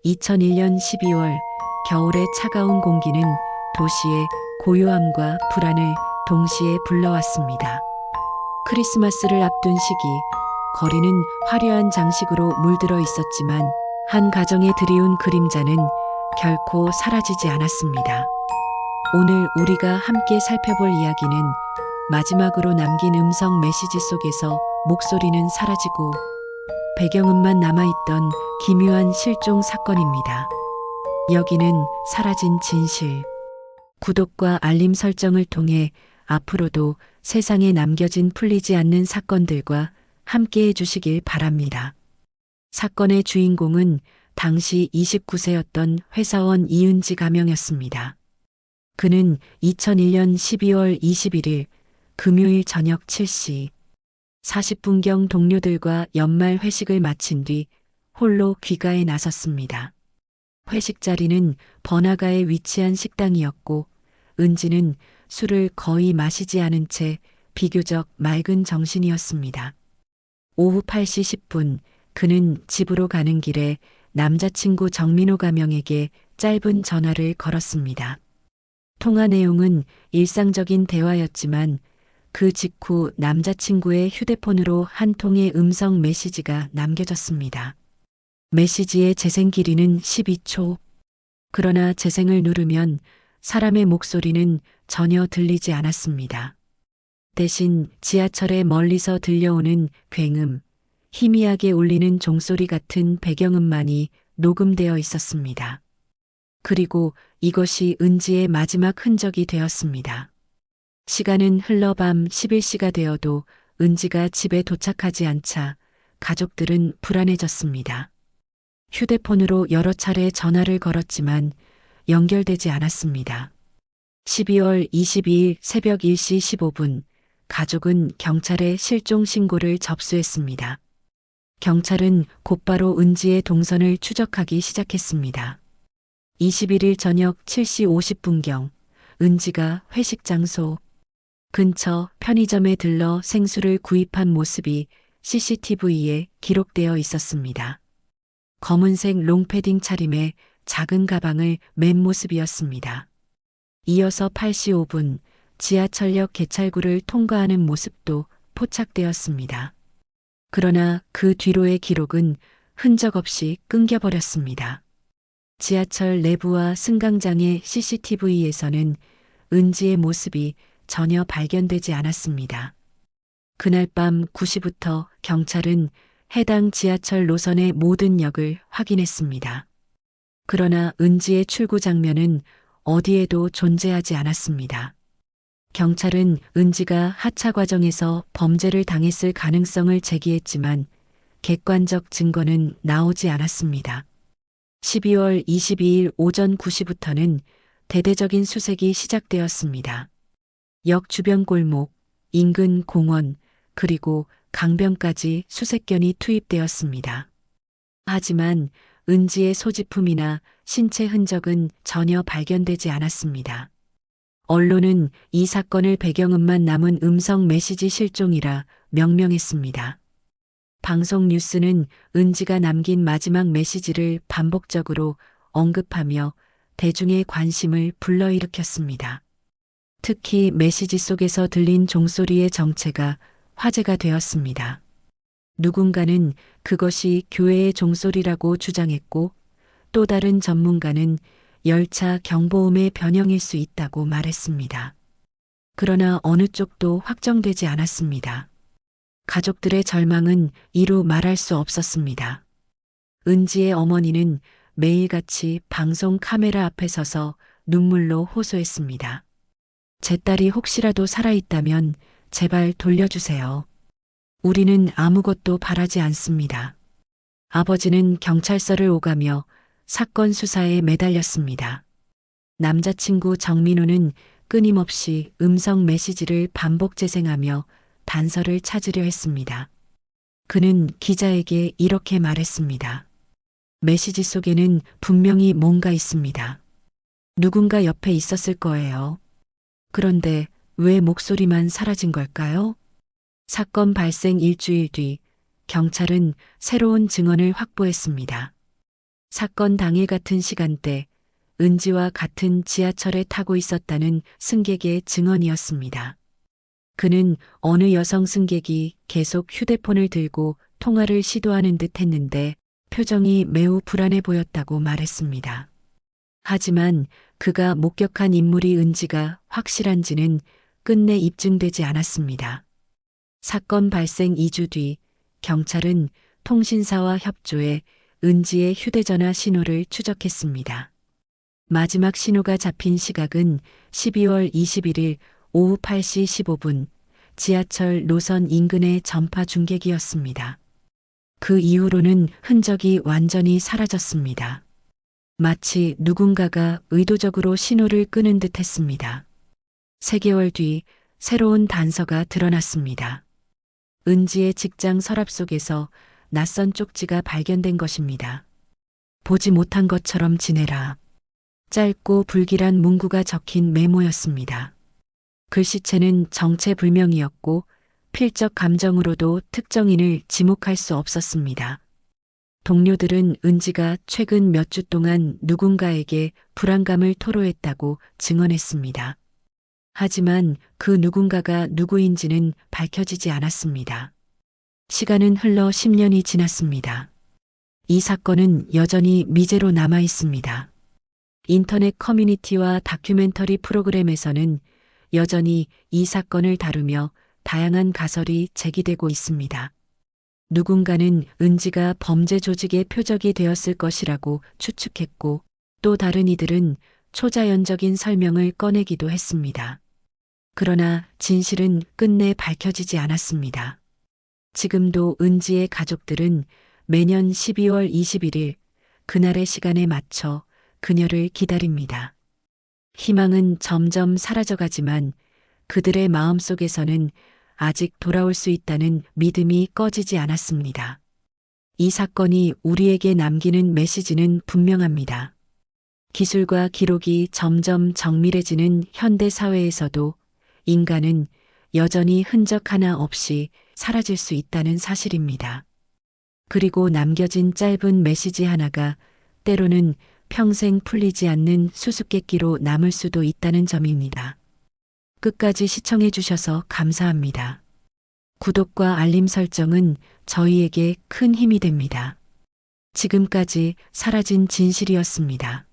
2001년 12월 겨울의 차가운 공기는 도시의 고요함과 불안을 동시에 불러왔습니다. 크리스마스를 앞둔 시기, 거리는 화려한 장식으로 물들어 있었지만 한 가정의 드리운 그림자는 결코 사라지지 않았습니다. 오늘 우리가 함께 살펴볼 이야기는 마지막으로 남긴 음성 메시지 속에서 목소리는 사라지고 배경음만 남아있던 기묘한 실종 사건입니다. 여기는 사라진 진실. 구독과 알림 설정을 통해 앞으로도 세상에 남겨진 풀리지 않는 사건들과 함께 해주시길 바랍니다. 사건의 주인공은 당시 29세였던 회사원 이은지 가명이었습니다. 그는 2001년 12월 21일 금요일 저녁 7시 40분경 동료들과 연말 회식을 마친 뒤 홀로 귀가에 나섰습니다. 회식 자리는 번화가에 위치한 식당이었고 은지는 술을 거의 마시지 않은 채 비교적 맑은 정신이었습니다. 오후 8시 10분 그는 집으로 가는 길에 남자친구 정민호 가명에게 짧은 전화를 걸었습니다. 통화 내용은 일상적인 대화였지만 그 직후 남자친구의 휴대폰으로 한 통의 음성 메시지가 남겨졌습니다. 메시지의 재생 길이는 12초. 그러나 재생을 누르면 사람의 목소리는 전혀 들리지 않았습니다. 대신 지하철에 멀리서 들려오는 굉음, 희미하게 울리는 종소리 같은 배경음만이 녹음되어 있었습니다. 그리고 이것이 은지의 마지막 흔적이 되었습니다. 시간은 흘러 밤 11시가 되어도 은지가 집에 도착하지 않자 가족들은 불안해졌습니다. 휴대폰으로 여러 차례 전화를 걸었지만 연결되지 않았습니다. 12월 22일 새벽 1시 15분 가족은 경찰에 실종 신고를 접수했습니다. 경찰은 곧바로 은지의 동선을 추적하기 시작했습니다. 21일 저녁 7시 50분경 은지가 회식 장소 근처 편의점에 들러 생수를 구입한 모습이 CCTV에 기록되어 있었습니다. 검은색 롱패딩 차림에 작은 가방을 맨 모습이었습니다. 이어서 8시 5분 지하철역 개찰구를 통과하는 모습도 포착되었습니다. 그러나 그 뒤로의 기록은 흔적 없이 끊겨버렸습니다. 지하철 내부와 승강장의 CCTV에서는 은지의 모습이 전혀 발견되지 않았습니다. 그날 밤 9시부터 경찰은 해당 지하철 노선의 모든 역을 확인했습니다. 그러나 은지의 출구 장면은 어디에도 존재하지 않았습니다. 경찰은 은지가 하차 과정에서 범죄를 당했을 가능성을 제기했지만 객관적 증거는 나오지 않았습니다. 12월 22일 오전 9시부터는 대대적인 수색이 시작되었습니다. 역 주변 골목, 인근 공원, 그리고 강변까지 수색견이 투입되었습니다. 하지만 은지의 소지품이나 신체 흔적은 전혀 발견되지 않았습니다. 언론은 이 사건을 배경음만 남은 음성 메시지 실종이라 명명했습니다. 방송 뉴스는 은지가 남긴 마지막 메시지를 반복적으로 언급하며 대중의 관심을 불러일으켰습니다. 특히 메시지 속에서 들린 종소리의 정체가 화제가 되었습니다. 누군가는 그것이 교회의 종소리라고 주장했고 또 다른 전문가는 열차 경보음의 변형일 수 있다고 말했습니다. 그러나 어느 쪽도 확정되지 않았습니다. 가족들의 절망은 이루 말할 수 없었습니다. 은지의 어머니는 매일같이 방송 카메라 앞에 서서 눈물로 호소했습니다. 제 딸이 혹시라도 살아있다면 제발 돌려주세요. 우리는 아무것도 바라지 않습니다. 아버지는 경찰서를 오가며 사건 수사에 매달렸습니다. 남자친구 정민호는 끊임없이 음성 메시지를 반복 재생하며 단서를 찾으려 했습니다. 그는 기자에게 이렇게 말했습니다. 메시지 속에는 분명히 뭔가 있습니다. 누군가 옆에 있었을 거예요. 그런데 왜 목소리만 사라진 걸까요? 사건 발생 일주일 뒤 경찰은 새로운 증언을 확보했습니다. 사건 당일 같은 시간대 은지와 같은 지하철에 타고 있었다는 승객의 증언이었습니다. 그는 어느 여성 승객이 계속 휴대폰을 들고 통화를 시도하는 듯 했는데 표정이 매우 불안해 보였다고 말했습니다. 하지만 그가 목격한 인물이 은지가 확실한지는 끝내 입증되지 않았습니다. 사건 발생 2주 뒤 경찰은 통신사와 협조해 은지의 휴대전화 신호를 추적했습니다. 마지막 신호가 잡힌 시각은 12월 21일 오후 8시 15분 지하철 노선 인근의 전파 중계기였습니다. 그 이후로는 흔적이 완전히 사라졌습니다. 마치 누군가가 의도적으로 신호를 끄는 듯 했습니다. 3개월 뒤 새로운 단서가 드러났습니다. 은지의 직장 서랍 속에서 낯선 쪽지가 발견된 것입니다. 보지 못한 것처럼 지내라. 짧고 불길한 문구가 적힌 메모였습니다. 글씨체는 정체불명이었고 필적 감정으로도 특정인을 지목할 수 없었습니다. 동료들은 은지가 최근 몇 주 동안 누군가에게 불안감을 토로했다고 증언했습니다. 하지만 그 누군가가 누구인지는 밝혀지지 않았습니다. 시간은 흘러 10년이 지났습니다. 이 사건은 여전히 미제로 남아 있습니다. 인터넷 커뮤니티와 다큐멘터리 프로그램에서는 여전히 이 사건을 다루며 다양한 가설이 제기되고 있습니다. 누군가는 은지가 범죄 조직의 표적이 되었을 것이라고 추측했고 또 다른 이들은 초자연적인 설명을 꺼내기도 했습니다. 그러나 진실은 끝내 밝혀지지 않았습니다. 지금도 은지의 가족들은 매년 12월 21일 그날의 시간에 맞춰 그녀를 기다립니다. 희망은 점점 사라져가지만 그들의 마음속에서는 아직 돌아올 수 있다는 믿음이 꺼지지 않았습니다. 이 사건이 우리에게 남기는 메시지는 분명합니다. 기술과 기록이 점점 정밀해지는 현대 사회에서도 인간은 여전히 흔적 하나 없이 사라질 수 있다는 사실입니다. 그리고 남겨진 짧은 메시지 하나가 때로는 평생 풀리지 않는 수수께끼로 남을 수도 있다는 점입니다. 끝까지 시청해 주셔서 감사합니다. 구독과 알림 설정은 저희에게 큰 힘이 됩니다. 지금까지 사라진 진실이었습니다.